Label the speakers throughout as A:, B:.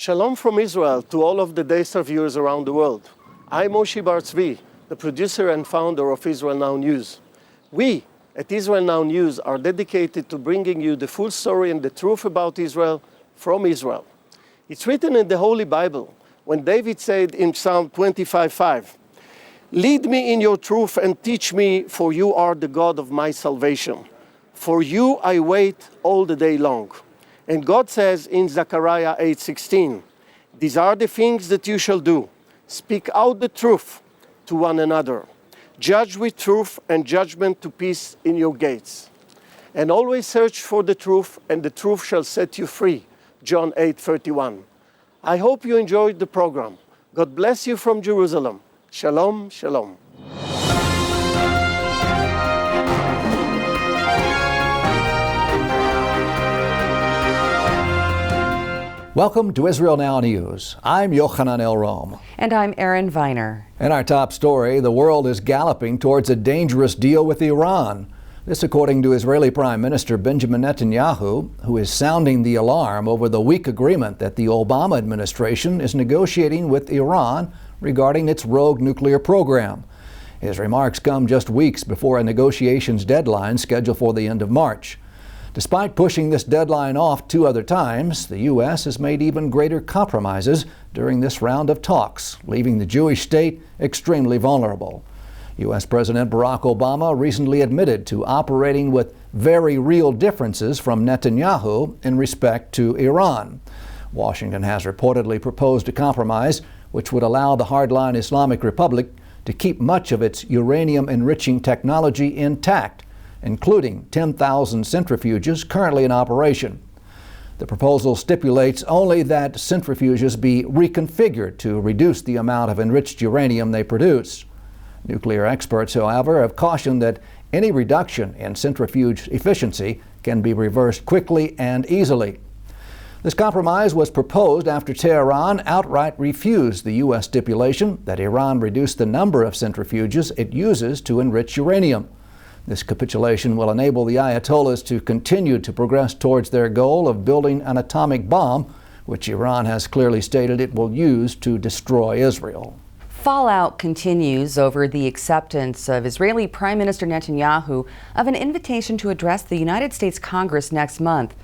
A: Shalom from Israel to all of the Daystar viewers around the world. I'm Moshe Bar Tzvi, the producer and founder of Israel Now News. We at Israel Now News are dedicated to bringing you the full story and the truth about Israel from Israel. It's written in the Holy Bible when David said in Psalm 25:5, "Lead me in your truth and teach me, for you are the God of my salvation. For you I wait all the day long." And God says in Zechariah 8:16, "These are the things that you shall do. Speak out the truth to one another. Judge with truth and judgment to peace in your gates. And always search for the truth, and the truth shall set you free." John 8:31. I hope you enjoyed the program. God bless you from Jerusalem. Shalom, shalom.
B: Welcome to Israel Now News. I'm Yochanan El Rome.
C: And I'm Erin Viner.
B: In our top story, the world is galloping towards a dangerous deal with Iran. This according to Israeli Prime Minister Benjamin Netanyahu, who is sounding the alarm over the weak agreement that the Obama administration is negotiating with Iran regarding its rogue nuclear program. His remarks come just weeks before a negotiations deadline scheduled for the end of March. Despite pushing this deadline off 2 other times, the U.S. has made even greater compromises during this round of talks, leaving the Jewish state extremely vulnerable. U.S. President Barack Obama recently admitted to operating with very real differences from Netanyahu in respect to Iran. Washington has reportedly proposed a compromise which would allow the hardline Islamic Republic to keep much of its uranium-enriching technology intact, including 10,000 centrifuges currently in operation. The proposal stipulates only that centrifuges be reconfigured to reduce the amount of enriched uranium they produce. Nuclear experts, however, have cautioned that any reduction in centrifuge efficiency can be reversed quickly and easily. This compromise was proposed after Tehran outright refused the U.S. stipulation that Iran reduce the number of centrifuges it uses to enrich uranium. This capitulation will enable the Ayatollahs to continue to progress towards their goal of building an atomic bomb, which Iran has clearly stated it will use to destroy Israel.
C: Fallout continues over the acceptance of Israeli Prime Minister Netanyahu of an invitation to address the United States Congress next month.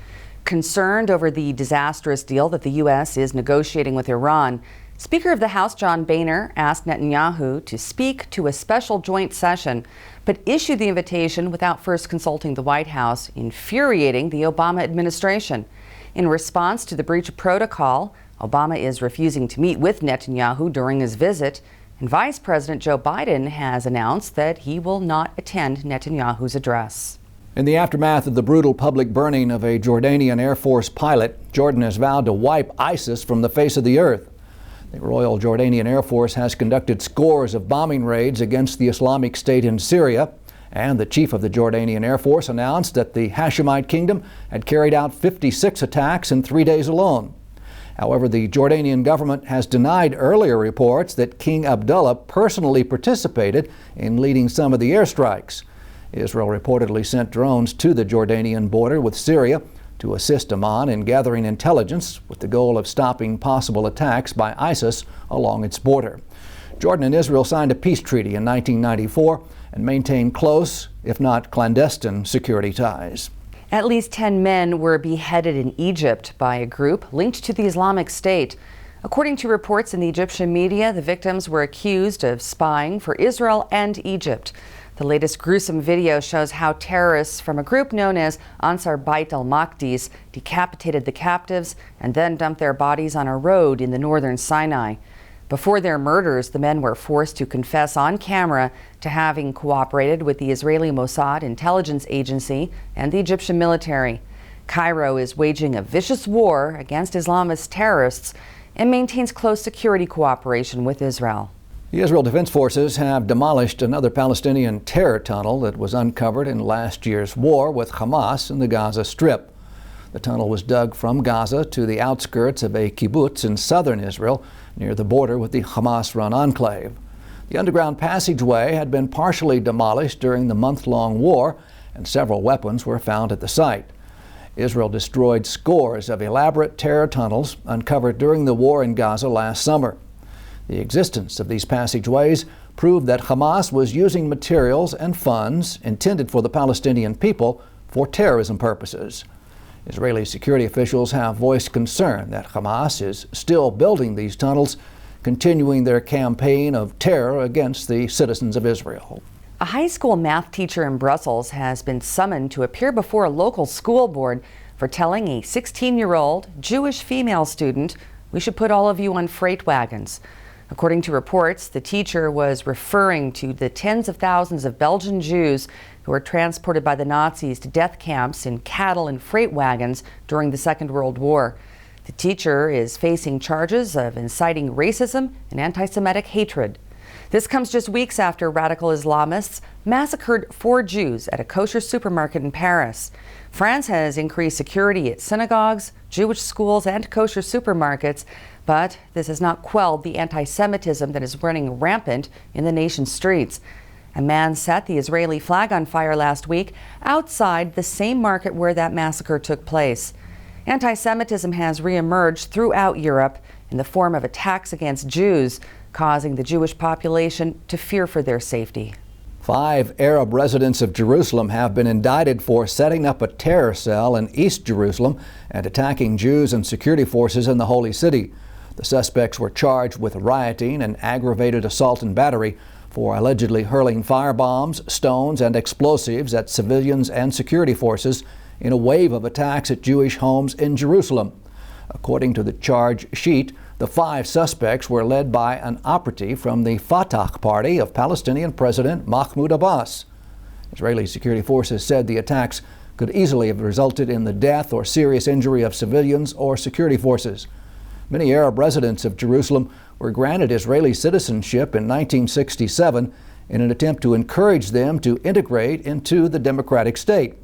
C: Concerned over the disastrous deal that the U.S. is negotiating with Iran, Speaker of the House John Boehner asked Netanyahu to speak to a special joint session, but issued the invitation without first consulting the White House, infuriating the Obama administration. In response to the breach of protocol, Obama is refusing to meet with Netanyahu during his visit, and Vice President Joe Biden has announced that he will not attend Netanyahu's address.
B: In the aftermath of the brutal public burning of a Jordanian Air Force pilot, Jordan has vowed to wipe ISIS from the face of the earth. The Royal Jordanian Air Force has conducted scores of bombing raids against the Islamic State in Syria, and the chief of the Jordanian Air Force announced that the Hashemite Kingdom had carried out 56 attacks in 3 days alone. However, the Jordanian government has denied earlier reports that King Abdullah personally participated in leading some of the airstrikes. Israel reportedly sent drones to the Jordanian border with Syria to assist Amman in gathering intelligence with the goal of stopping possible attacks by ISIS along its border. Jordan and Israel signed a peace treaty in 1994 and maintain close, if not clandestine, security ties.
C: At least 10 men were beheaded in Egypt by a group linked to the Islamic State. According to reports in the Egyptian media, the victims were accused of spying for Israel and Egypt. The latest gruesome video shows how terrorists from a group known as Ansar Bait al-Maqdis decapitated the captives and then dumped their bodies on a road in the northern Sinai. Before their murders, the men were forced to confess on camera to having cooperated with the Israeli Mossad intelligence agency and the Egyptian military. Cairo is waging a vicious war against Islamist terrorists and maintains close security cooperation with Israel.
B: The Israel Defense Forces have demolished another Palestinian terror tunnel that was uncovered in last year's war with Hamas in the Gaza Strip. The tunnel was dug from Gaza to the outskirts of a kibbutz in southern Israel, near the border with the Hamas-run enclave. The underground passageway had been partially demolished during the month-long war, and several weapons were found at the site. Israel destroyed scores of elaborate terror tunnels uncovered during the war in Gaza last summer. The existence of these passageways proved that Hamas was using materials and funds intended for the Palestinian people for terrorism purposes. Israeli security officials have voiced concern that Hamas is still building these tunnels, continuing their campaign of terror against the citizens of Israel.
C: A high school math teacher in Brussels has been summoned to appear before a local school board for telling a 16-year-old Jewish female student, "We should put all of you on freight wagons." According to reports, the teacher was referring to the tens of thousands of Belgian Jews who were transported by the Nazis to death camps in cattle and freight wagons during the Second World War. The teacher is facing charges of inciting racism and anti-Semitic hatred. This comes just weeks after radical Islamists massacred 4 Jews at a kosher supermarket in Paris. France has increased security at synagogues, Jewish schools, and kosher supermarkets, but this has not quelled the anti-Semitism that is running rampant in the nation's streets. A man set the Israeli flag on fire last week outside the same market where that massacre took place. Anti-Semitism has reemerged throughout Europe in the form of attacks against Jews, causing the Jewish population to fear for their safety.
B: 5 Arab residents of Jerusalem have been indicted for setting up a terror cell in East Jerusalem and attacking Jews and security forces in the Holy City. The suspects were charged with rioting and aggravated assault and battery for allegedly hurling firebombs, stones, and explosives at civilians and security forces in a wave of attacks at Jewish homes in Jerusalem. According to the charge sheet, the 5 suspects were led by an operative from the Fatah party of Palestinian President Mahmoud Abbas. Israeli security forces said the attacks could easily have resulted in the death or serious injury of civilians or security forces. Many Arab residents of Jerusalem were granted Israeli citizenship in 1967 in an attempt to encourage them to integrate into the democratic state.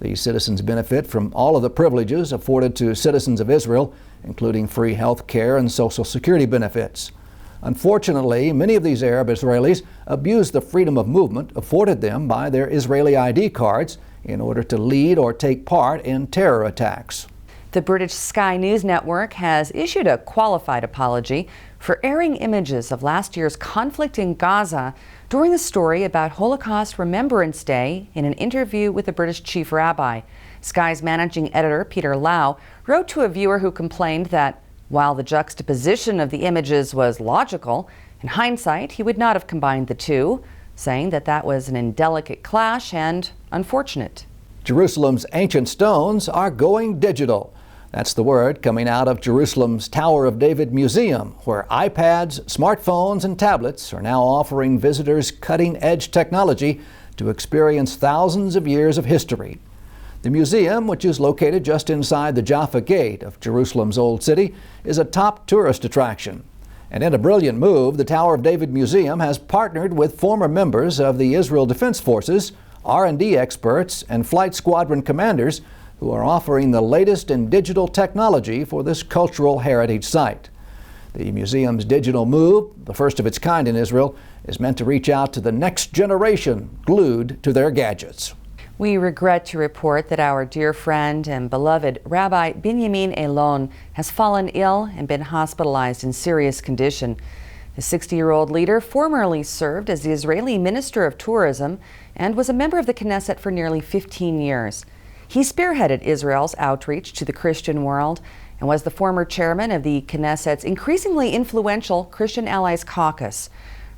B: These citizens benefit from all of the privileges afforded to citizens of Israel, including free health care and social security benefits. Unfortunately, many of these Arab Israelis abuse the freedom of movement afforded them by their Israeli ID cards in order to lead or take part in terror attacks.
C: The British Sky News Network has issued a qualified apology for airing images of last year's conflict in Gaza during the story about Holocaust Remembrance Day in an interview with the British chief rabbi. Sky's managing editor, Peter Lau, wrote to a viewer who complained that while the juxtaposition of the images was logical, in hindsight he would not have combined the two, saying that that was an indelicate clash and unfortunate.
B: Jerusalem's ancient stones are going digital. That's the word coming out of Jerusalem's Tower of David Museum, where iPads, smartphones, and tablets are now offering visitors cutting-edge technology to experience thousands of years of history. The museum, which is located just inside the Jaffa Gate of Jerusalem's Old City, is a top tourist attraction. And in a brilliant move, the Tower of David Museum has partnered with former members of the Israel Defense Forces, R&D experts, and flight squadron commanders who are offering the latest in digital technology for this cultural heritage site. The museum's digital move, the first of its kind in Israel, is meant to reach out to the next generation glued to their gadgets.
C: We regret to report that our dear friend and beloved Rabbi Bamin Alon has fallen ill and been hospitalized in serious condition. The 60-year-old leader formerly served as the Israeli Minister of Tourism and was a member of the Knesset for nearly 15 years. He spearheaded Israel's outreach to the Christian world and was the former chairman of the Knesset's increasingly influential Christian Allies Caucus.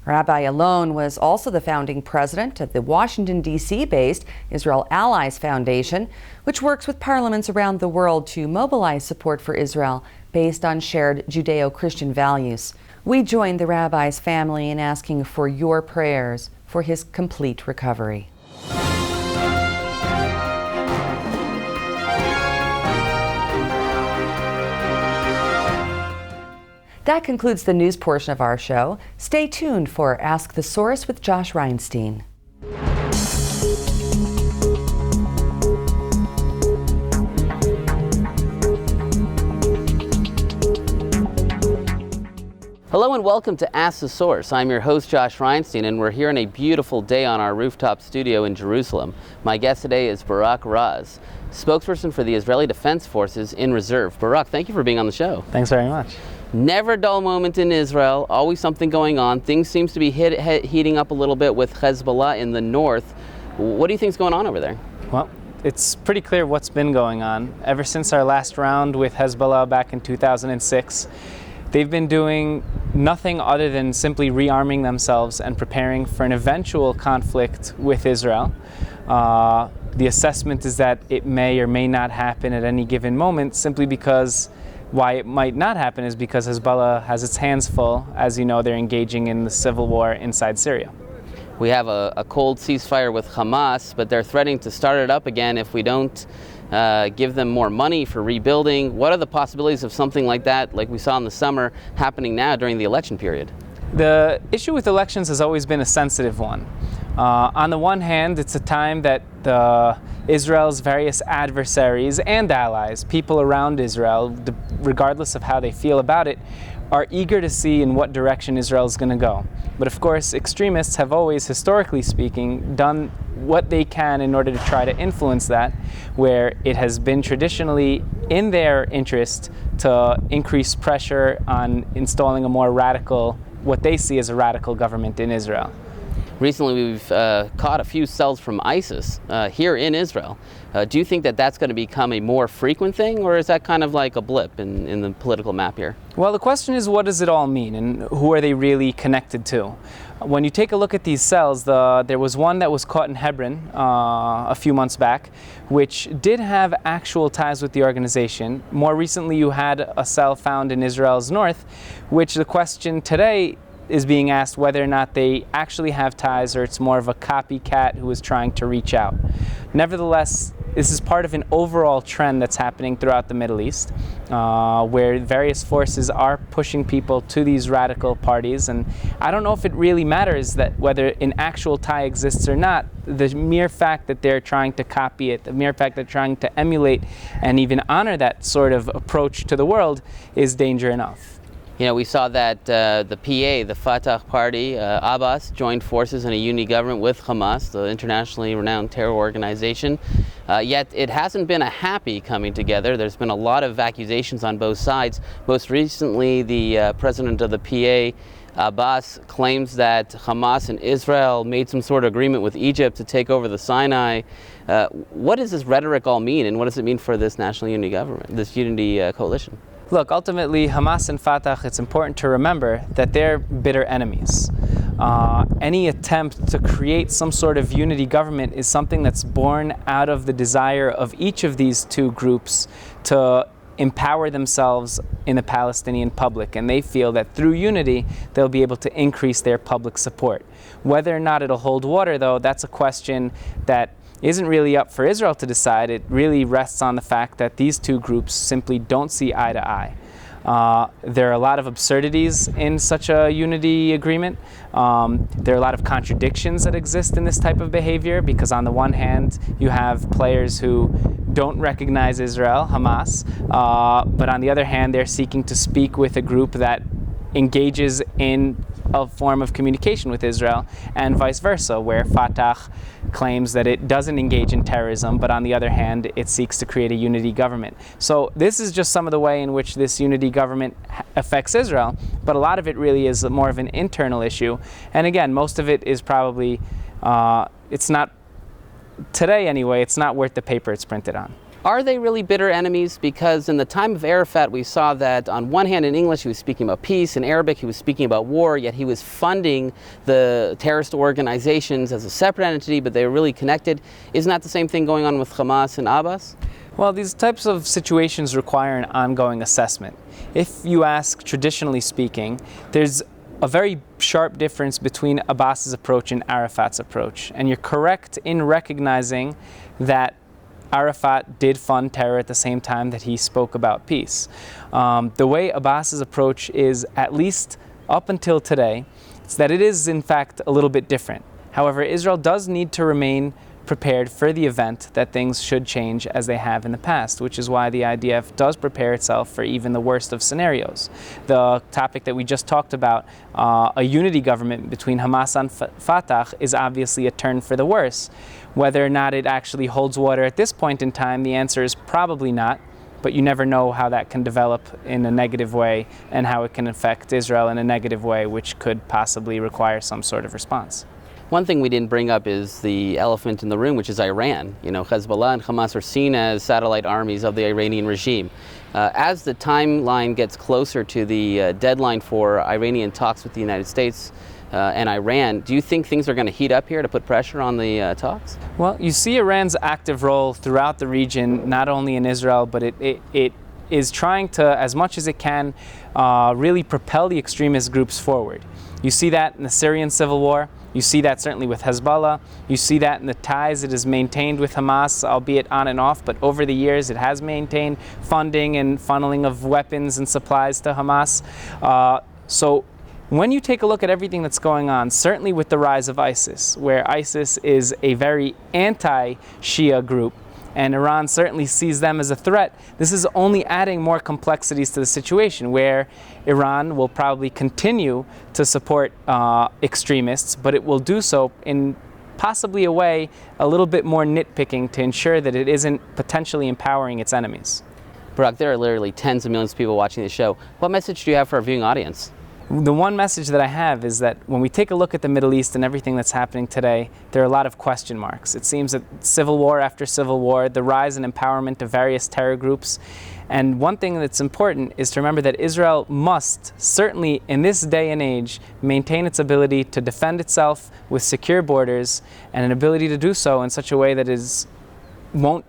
C: Rabbi Alon was also the founding president of the Washington, D.C.-based Israel Allies Foundation, which works with parliaments around the world to mobilize support for Israel based on shared Judeo-Christian values. We join the rabbi's family in asking for your prayers for his complete recovery. That concludes the news portion of our show. Stay tuned for Ask the Source with Josh Reinstein.
D: Hello and welcome to Ask the Source. I'm your host Josh Reinstein, and we're here on a beautiful day on our rooftop studio in Jerusalem. My guest today is Barak Raz. spokesperson for the Israeli Defense Forces in reserve. Barak, thank you for being on the show.
E: Thanks very much.
D: Never a dull moment in Israel, always something going on. Things seems to be heating up a little bit with Hezbollah in the north. What do you think is going on over there?
E: Well, it's pretty clear what's been going on. Ever since our last round with Hezbollah back in 2006, they've been doing nothing other than simply rearming themselves and preparing for an eventual conflict with Israel. The assessment is that it may or may not happen at any given moment, simply because why it might not happen is because Hezbollah has its hands full. As you know, they're engaging in the civil war inside Syria.
D: We have a cold ceasefire with Hamas, but they're threatening to start it up again if we don't give them more money for rebuilding. What are the possibilities of something like that, like we saw in the summer, happening now during the election period?
E: The issue with elections has always been a sensitive one. On the one hand, it's a time that Israel's various adversaries and allies, people around Israel, regardless of how they feel about it, are eager to see in what direction Israel is going to go. But of course, extremists have always, historically speaking, done what they can in order to try to influence that, where it has been traditionally in their interest to increase pressure on installing a more radical, what they see as a radical government in Israel.
D: Recently, we've caught a few cells from ISIS here in Israel. Do you think that that's going to become a more frequent thing, or is that kind of like a blip in the political map here?
E: Well, the question is, what does it all mean, and who are they really connected to? When you take a look at these cells, there was one that was caught in Hebron a few months back, which did have actual ties with the organization. More recently, you had a cell found in Israel's north, which the question today is being asked whether or not they actually have ties, or it's more of a copycat who is trying to reach out. Nevertheless, this is part of an overall trend that's happening throughout the Middle East, where various forces are pushing people to these radical parties. And I don't know if it really matters that whether an actual tie exists or not. The mere fact that they're trying to copy it, the mere fact that they're trying to emulate and even honor that sort of approach to the world is danger enough.
D: You know, we saw that the PA, the Fatah party, Abbas, joined forces in a unity government with Hamas, the internationally renowned terror organization. Yet it hasn't been a happy coming together. There's been a lot of accusations on both sides. Most recently, the president of the PA, Abbas, claims that Hamas and Israel made some sort of agreement with Egypt to take over the Sinai. What does this rhetoric all mean, and what does it mean for this national unity government, this unity coalition?
E: Look, ultimately, Hamas and Fatah, it's important to remember that they're bitter enemies. Any attempt to create some sort of unity government is something that's born out of the desire of each of these two groups to empower themselves in the Palestinian public, and they feel that through unity they'll be able to increase their public support. Whether or not it'll hold water, though, that's a question that isn't really up for Israel to decide. It really rests on the fact that these two groups simply don't see eye to eye. There are a lot of absurdities in such a unity agreement. There are a lot of contradictions that exist in this type of behavior, because on the one hand, you have players who don't recognize Israel, Hamas, but on the other hand, they're seeking to speak with a group that engages in a form of communication with Israel, and vice versa, where Fatah claims that it doesn't engage in terrorism, but on the other hand, it seeks to create a unity government. So this is just some of the way in which this unity government affects Israel, but a lot of it really is more of an internal issue. And again, most of it is probably, it's not, today anyway, it's not worth the paper it's printed on.
D: Are they really bitter enemies? Because in the time of Arafat, we saw that on one hand in English he was speaking about peace, in Arabic he was speaking about war, yet he was funding the terrorist organizations as a separate entity, but they were really connected. Isn't that the same thing going on with Hamas and Abbas?
E: Well, these types of situations require an ongoing assessment. If you ask, traditionally speaking, there's a very sharp difference between Abbas's approach and Arafat's approach. And you're correct in recognizing that Arafat did fund terror at the same time that he spoke about peace. The way Abbas's approach is, at least up until today, it's that it is in fact a little bit different. However, Israel does need to remain prepared for the event that things should change as they have in the past, which is why the IDF does prepare itself for even the worst of scenarios. The topic that we just talked about, a unity government between Hamas and Fatah, is obviously a turn for the worse. Whether or not it actually holds water at this point in time, the answer is probably not, but you never know how that can develop in a negative way and how it can affect Israel in a negative way, which could possibly require some sort of response.
D: One thing we didn't bring up is the elephant in the room, which is Iran. You know, Hezbollah and Hamas are seen as satellite armies of the Iranian regime. As the timeline gets closer to the deadline for Iranian talks with the United States and Iran, do you think things are going to heat up here to put pressure on the talks?
E: Well, you see Iran's active role throughout the region, not only in Israel, but it is trying to, as much as it can, really propel the extremist groups forward. You see that in the Syrian civil war. You see that certainly with Hezbollah. You see that in the ties it has maintained with Hamas, albeit on and off, but over the years it has maintained funding and funneling of weapons and supplies to Hamas. So when you take a look at everything that's going on, certainly with the rise of ISIS, where ISIS is a very anti-Shia group, and Iran certainly sees them as a threat, this is only adding more complexities to the situation, where Iran will probably continue to support extremists, but it will do so in possibly a way a little bit more nitpicking to ensure that it isn't potentially empowering its enemies.
D: Barak, there are literally tens of millions of people watching this show. What message do you have for our viewing audience?
E: The one message that I have is that when we take a look at the Middle East and everything that's happening today, there are a lot of question marks. It seems that civil war after civil war, the rise and empowerment of various terror groups. And one thing that's important is to remember that Israel must, certainly in this day and age, maintain its ability to defend itself with secure borders and an ability to do so in such a way that won't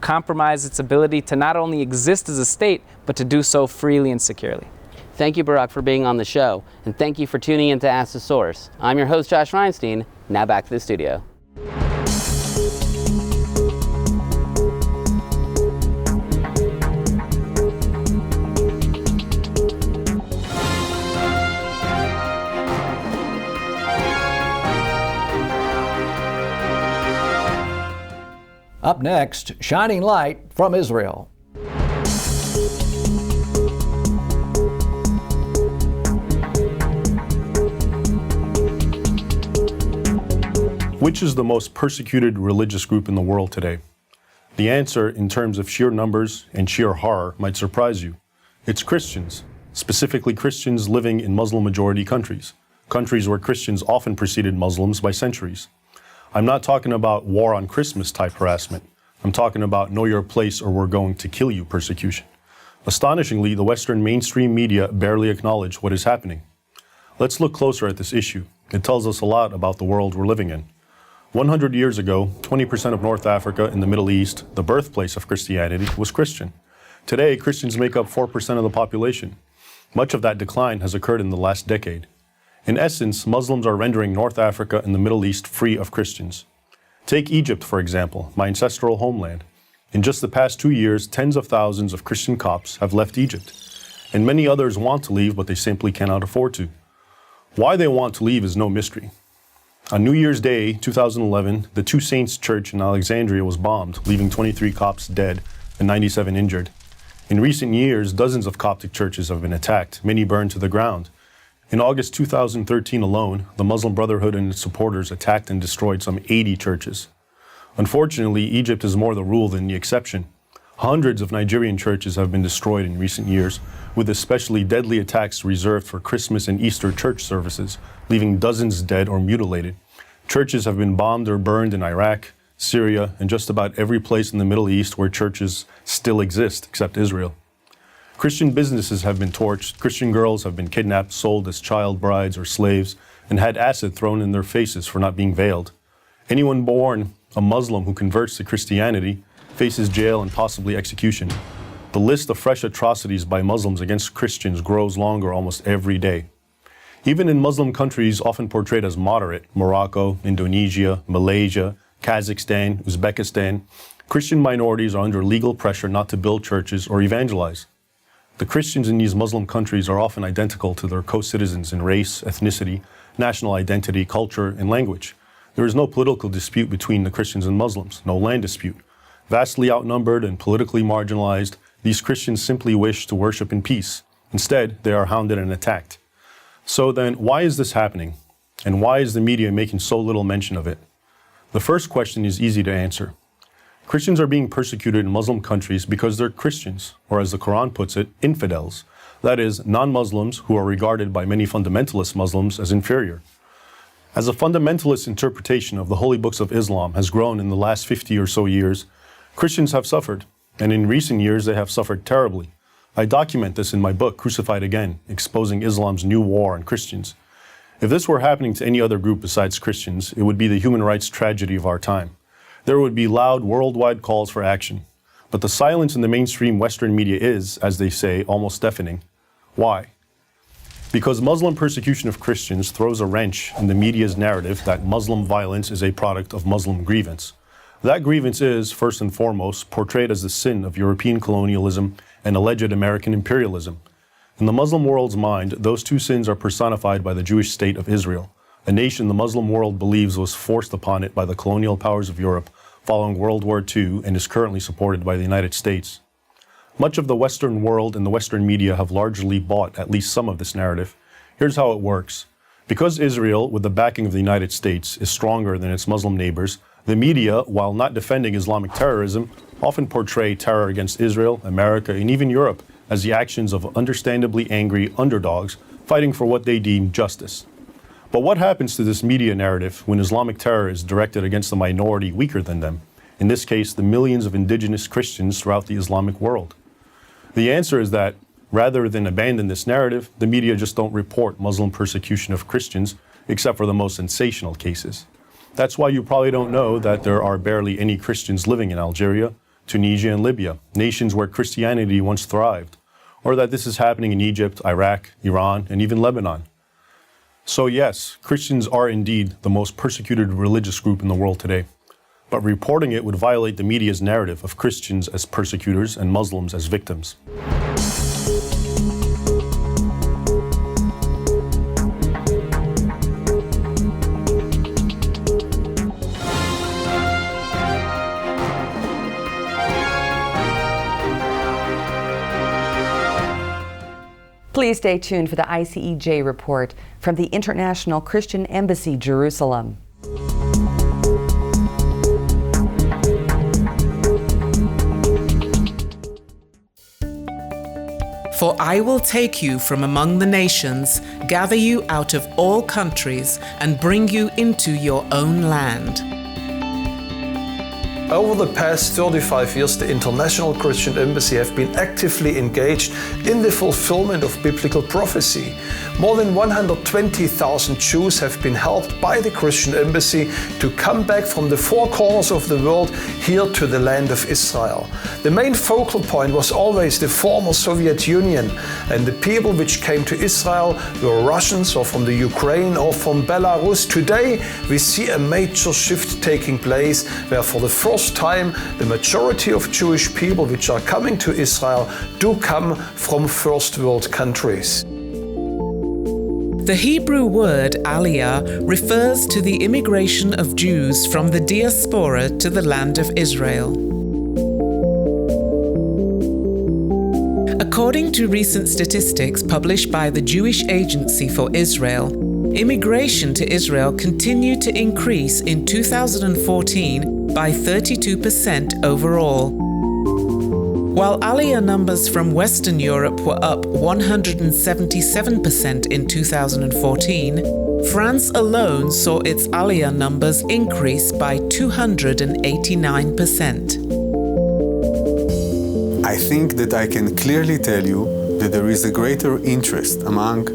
E: compromise its ability to not only exist as a state, but to do so freely and securely.
D: Thank you, Barak, for being on the show, and thank you for tuning in to Ask the Source. I'm your host, Josh Reinstein. Now back to the studio.
B: Up next, shining light from Israel.
F: Which is the most persecuted religious group in the world today? The answer, in terms of sheer numbers and sheer horror, might surprise you. It's Christians, specifically Christians living in Muslim-majority countries, countries where Christians often preceded Muslims by centuries. I'm not talking about war on Christmas type harassment. I'm talking about know your place or we're going to kill you persecution. Astonishingly, the Western mainstream media barely acknowledge what is happening. Let's look closer at this issue. It tells us a lot about the world we're living in. 100 years ago, 20% of North Africa and the Middle East, the birthplace of Christianity, was Christian. Today, Christians make up 4% of the population. Much of that decline has occurred in the last decade. In essence, Muslims are rendering North Africa and the Middle East free of Christians. Take Egypt, for example, my ancestral homeland. In just the past 2 years, tens of thousands of Christian Copts have left Egypt. And many others want to leave, but they simply cannot afford to. Why they want to leave is no mystery. On New Year's Day, 2011, the Two Saints Church in Alexandria was bombed, leaving 23 Copts dead and 97 injured. In recent years, dozens of Coptic churches have been attacked, many burned to the ground. In August 2013 alone, the Muslim Brotherhood and its supporters attacked and destroyed some 80 churches. Unfortunately, Egypt is more the rule than the exception. Hundreds of Nigerian churches have been destroyed in recent years, with especially deadly attacks reserved for Christmas and Easter church services, leaving dozens dead or mutilated. Churches have been bombed or burned in Iraq, Syria, and just about every place in the Middle East where churches still exist, except Israel. Christian businesses have been torched, Christian girls have been kidnapped, sold as child brides or slaves, and had acid thrown in their faces for not being veiled. Anyone born a Muslim who converts to Christianity faces jail and possibly execution. The list of fresh atrocities by Muslims against Christians grows longer almost every day. Even in Muslim countries often portrayed as moderate, Morocco, Indonesia, Malaysia, Kazakhstan, Uzbekistan, Christian minorities are under legal pressure not to build churches or evangelize. The Christians in these Muslim countries are often identical to their co-citizens in race, ethnicity, national identity, culture, and language. There is no political dispute between the Christians and Muslims, no land dispute. Vastly outnumbered and politically marginalized, these Christians simply wish to worship in peace. Instead, they are hounded and attacked. So then, why is this happening? And why is the media making so little mention of it? The first question is easy to answer. Christians are being persecuted in Muslim countries because they're Christians, or as the Quran puts it, infidels. That is, non-Muslims who are regarded by many fundamentalist Muslims as inferior. As a fundamentalist interpretation of the holy books of Islam has grown in the last 50 or so years, Christians have suffered, and in recent years they have suffered terribly. I document this in my book, Crucified Again, Exposing Islam's New War on Christians. If this were happening to any other group besides Christians, it would be the human rights tragedy of our time. There would be loud worldwide calls for action. But the silence in the mainstream Western media is, as they say, almost deafening. Why? Because Muslim persecution of Christians throws a wrench in the media's narrative that Muslim violence is a product of Muslim grievance. That grievance is, first and foremost, portrayed as the sin of European colonialism and alleged American imperialism. In the Muslim world's mind, those two sins are personified by the Jewish state of Israel, a nation the Muslim world believes was forced upon it by the colonial powers of Europe following World War II and is currently supported by the United States. Much of the Western world and the Western media have largely bought at least some of this narrative. Here's how it works. Because Israel, with the backing of the United States, is stronger than its Muslim neighbors, the media, while not defending Islamic terrorism, often portray terror against Israel, America, and even Europe as the actions of understandably angry underdogs fighting for what they deem justice. But what happens to this media narrative when Islamic terror is directed against a minority weaker than them? In this case, the millions of indigenous Christians throughout the Islamic world. The answer is that, rather than abandon this narrative, the media just don't report Muslim persecution of Christians, except for the most sensational cases. That's why you probably don't know that there are barely any Christians living in Algeria, Tunisia, and Libya, nations where Christianity once thrived, or that this is happening in Egypt, Iraq, Iran, and even Lebanon. So yes, Christians are indeed the most persecuted religious group in the world today. But reporting it would violate the media's narrative of Christians as persecutors and Muslims as victims.
C: Please stay tuned for the ICEJ report from the International Christian Embassy, Jerusalem.
G: For I will take you from among the nations, gather you out of all countries, and bring you into your own land.
H: Over the past 35 years, the International Christian Embassy have been actively engaged in the fulfillment of biblical prophecy. More than 120,000 Jews have been helped by the Christian Embassy to come back from the four corners of the world here to the land of Israel. The main focal point was always the former Soviet Union, and the people which came to Israel were Russians or from the Ukraine or from Belarus. Today we see a major shift taking place where for the first time the majority of Jewish people which are coming to Israel do come from first world countries.
G: The Hebrew word Aliyah refers to the immigration of Jews from the diaspora to the land of Israel. According to recent statistics published by the Jewish Agency for Israel, immigration to Israel continued to increase in 2014 by 32% overall. While Aliyah numbers from Western Europe were up 177% in 2014, France alone saw its Aliyah numbers increase by 289%.
I: I think that I can clearly tell you that there is a greater interest among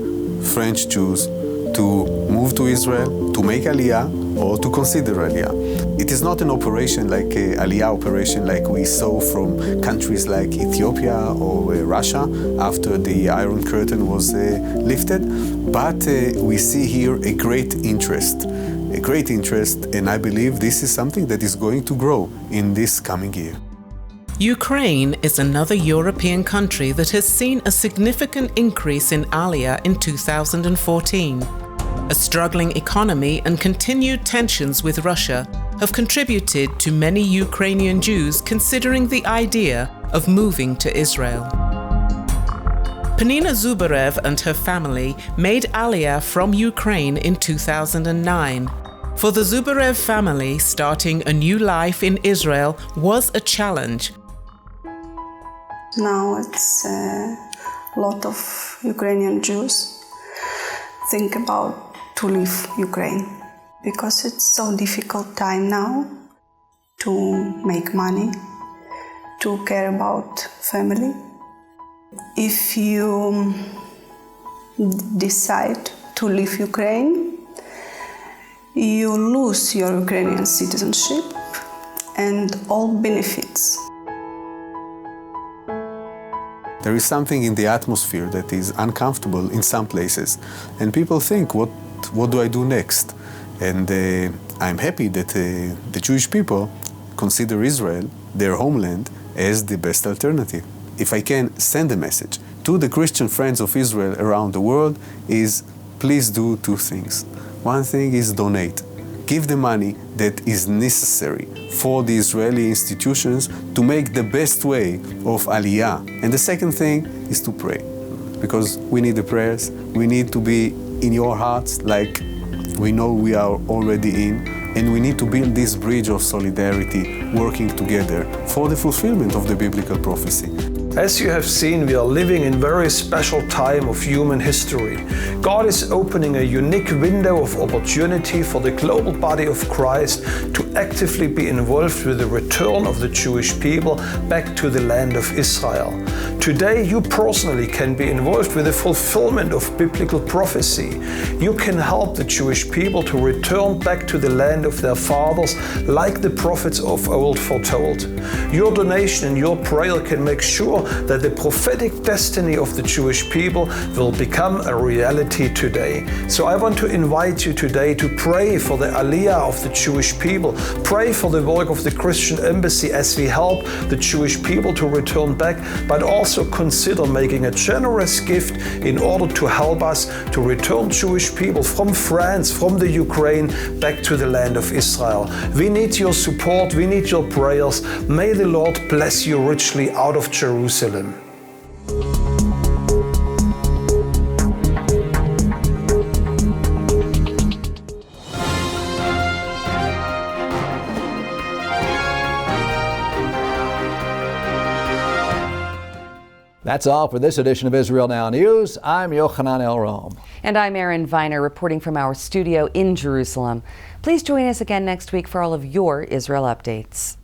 I: French Jews to move to Israel, to make Aliyah, or to consider Aliyah. It is not an operation like an Aliyah operation like we saw from countries like Ethiopia or Russia after the Iron Curtain was lifted, but we see here a great interest, and I believe this is something that is going to grow in this coming year.
G: Ukraine is another European country that has seen a significant increase in Aliyah in 2014. A struggling economy and continued tensions with Russia have contributed to many Ukrainian Jews considering the idea of moving to Israel. Penina Zubarev and her family made Aliyah from Ukraine in 2009. For the Zubarev family, starting a new life in Israel was a challenge.
J: Now it's a lot of Ukrainian Jews think about to leave Ukraine because it's so difficult time now to make money, to care about family. If you decide to leave Ukraine, you lose your Ukrainian citizenship and all benefits.
I: There is something in the atmosphere that is uncomfortable in some places, and people think, what do I do next? And I'm happy that the Jewish people consider Israel, their homeland, as the best alternative. If I can send a message to the Christian friends of Israel around the world is, please do two things. One thing is donate. Give the money that is necessary for the Israeli institutions to make the best way of Aliyah. And the second thing is to pray, because we need the prayers. We need to be in your hearts like we know we are already in, and we need to build this bridge of solidarity, working together for the fulfillment of the biblical prophecy.
H: As you have seen, we are living in a very special time of human history. God is opening a unique window of opportunity for the global body of Christ to actively be involved with the return of the Jewish people back to the land of Israel. Today, you personally can be involved with the fulfillment of biblical prophecy. You can help the Jewish people to return back to the land of their fathers, like the prophets of old foretold. Your donation and your prayer can make sure that the prophetic destiny of the Jewish people will become a reality today. So I want to invite you today to pray for the Aliyah of the Jewish people. Pray for the work of the Christian embassy as we help the Jewish people to return back, but also consider making a generous gift in order to help us to return Jewish people from France, from the Ukraine, back to the land of Israel. We need your support, we need your prayers. May the Lord bless you richly out of Jerusalem.
B: That's all for this edition of Israel Now News. I'm Yochanan El-Rom.
C: And I'm Erin Viner, reporting from our studio in Jerusalem. Please join us again next week for all of your Israel updates.